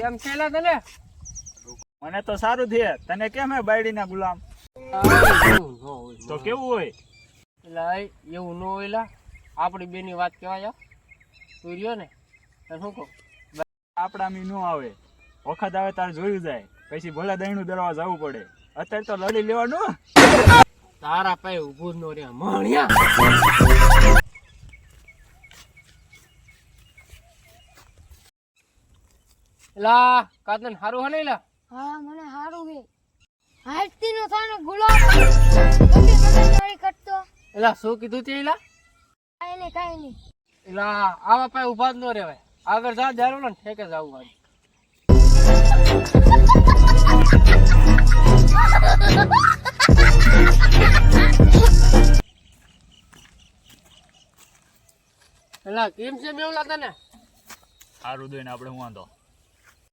કેમ છેલા તને? મને તો સારું છે. તને કેમ હે બાયડીના ગુલામ? તો કેવું હોય? એલા એવું ન હોય લા. આપણી બેની વાત કહેવાય. તું રહ્યો ને તને શું કહું, આપડા મી નો આવે. વખત આવે તારે જોયું જાય. પછી ભલે દહીણું દરવા જવું પડે. અત્યારે તો લડી લેવાનું. તારા પાયે ઊભું ન રે મણ્યા. એલા કાતન હારું હને એલા? હા મને હારું હે. હાલતી નો થાનો ગુલાબ મોટી મગજવાળી કટતો. એલા શું કીધું તે એલા? કાઈ નહીં. એલા આવા પાયે ઊભા જ ન રહેવાય. આગળ જા જારો ને ઠેકે જાવું આજ. એલા કેમ છે મેવલા તને? સારું દઈને આપણે હું વાંધો.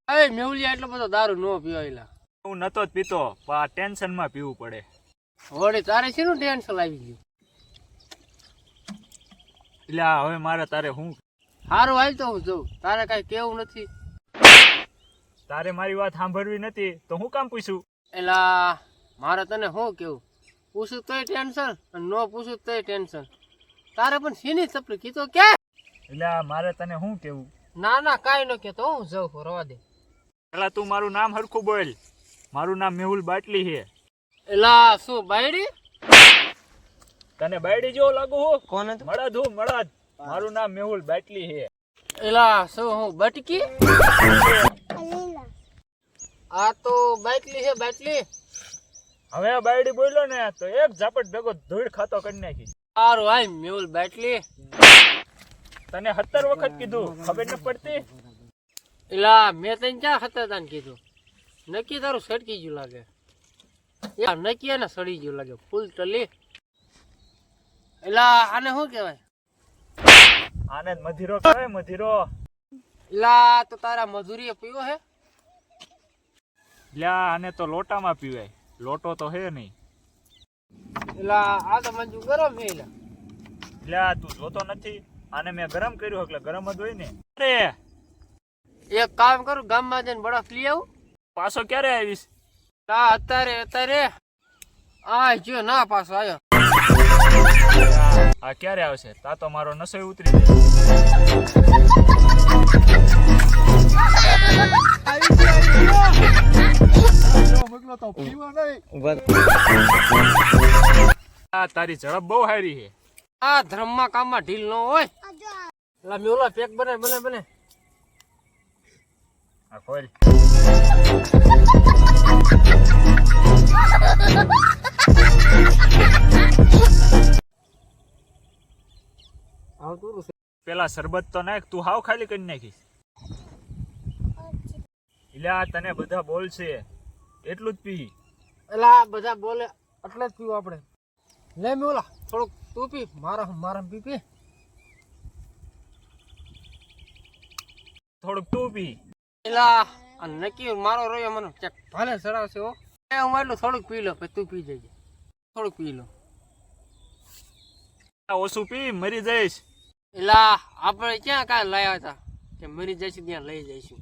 એ મેવલિયા એટલો બધો દારૂ ન પીવો એલા. હું નતો જ પીતો પણ આ ટેન્શનમાં પીવું પડે. વળી તારે શેનું ટેન્શન આવી ગયું? એટલે આ હવે મારે તારે હું? હારું હાલ તો હું જઉં. તારે કઈ કેવું નથી. તારે મારી વાત સાંભળવી નથી તો હું કામ પૂછું? એલા મારે તને શું કેવું? પૂછું તોય ટેન્શન અને ન પૂછું તોય ટેન્શન. તારે પણ શેની તકલીફ કીધો કે? એટલે આ મારે તને શું કેવું? ના ના કાઈ ન કેતો, હું જઉં રવા દે. પેલા તું મારું નામ હરખું બોલ. મારું નામ મેહુલ બાટલી છે. એલા શું બાયડી? તને બાયડી જેવો લાગુ હું? કોણ? મળદ હું મળદ. મારું નામ મેહુલ બાટલી છે. એલા શું હું બટકી? લીલા આ તો બાટલી છે બાટલી. હવે આ બાયડી બોલ્યો ને તો એક ઝાપટ ભેગો ધૂળ ખાતો કરી નાખી. સારું હાલ મેહુલ બાટલી. તને 17 વખત કીધું ખબર ન પડતી? એલા મેં તને ક્યાં ખતરદાન કીધું? નક્કી તારું સડકી ગયું લાગે. યાર નક્કી એને સડી ગયું લાગે ફૂલ ટલી. એલા આને શું કહેવાય? આને જ મધીરો કહેવાય, મધીરો. એલા તો તારા મજૂરીએ પીવો હે? લ્યા આને તો લોટામાં પીવાય. લોટો તો હે નહીં. એલા આ તો મંજુ ગરમ છે એલા. લ્યા તું જોતો નથી? આને મેં ગરમ કર્યું એટલે ગરમ જ હોય ને. અરે એક કામ કરું, ગામમાં જઈને બરફ લઈ આવું. પાછો ક્યારે આવીશ? ના અત્યારે આ જો ના પાછો આવ્યો. આ ક્યારે આવશે? તા તો મારો નસો ઉતરી જાય. આ તારી ઝડપ બહુ સારી છે. આ ધર્મમાં કામમાં ઢીલ ન હોય. એલા મેવલા પેક બને. આ ખોલ. આવતું છે. પેલા શરબત તો નાખ. તું હાવ ખાલી કરી નાખીશ. એટલે આ તને બધા બોલશે એટલું જ પી. એલા બધા બોલે એટલે જ પીવું આપણે. લે મેવલા થોડુંક તું પી, મારા પી. થોડુંક તું પી. એલા આ નક્કી મારો રહ્યો મને ચેક ભલે ચડાવશે હો. હું એટલું થોડુંક પી લો પછી તું પી જજે. થોડુંક પી લો. ઓછું પી મરી જઈશ. એલા આપણે ક્યાં કાંઈ લાયા હતા કે મરી જઈશું ત્યાં લઈ જઈશું.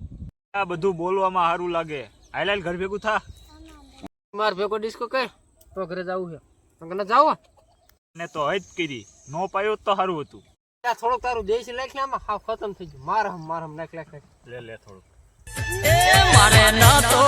આ બધું બોલવામાં સારું લાગે. હાલ ઘર ભેગું થા. માર ભેગો ડિસ્કો કર તો ઘરે જવું છે. તને જાવ ને તો હજ કરી નો પાયો તો સારું હતું. થોડુંક તારું દેશી લાખ ને આમાં હાવ ખતમ થઈ ગયું. મારમ નાખ. લે થોડુંક. મારે ન તો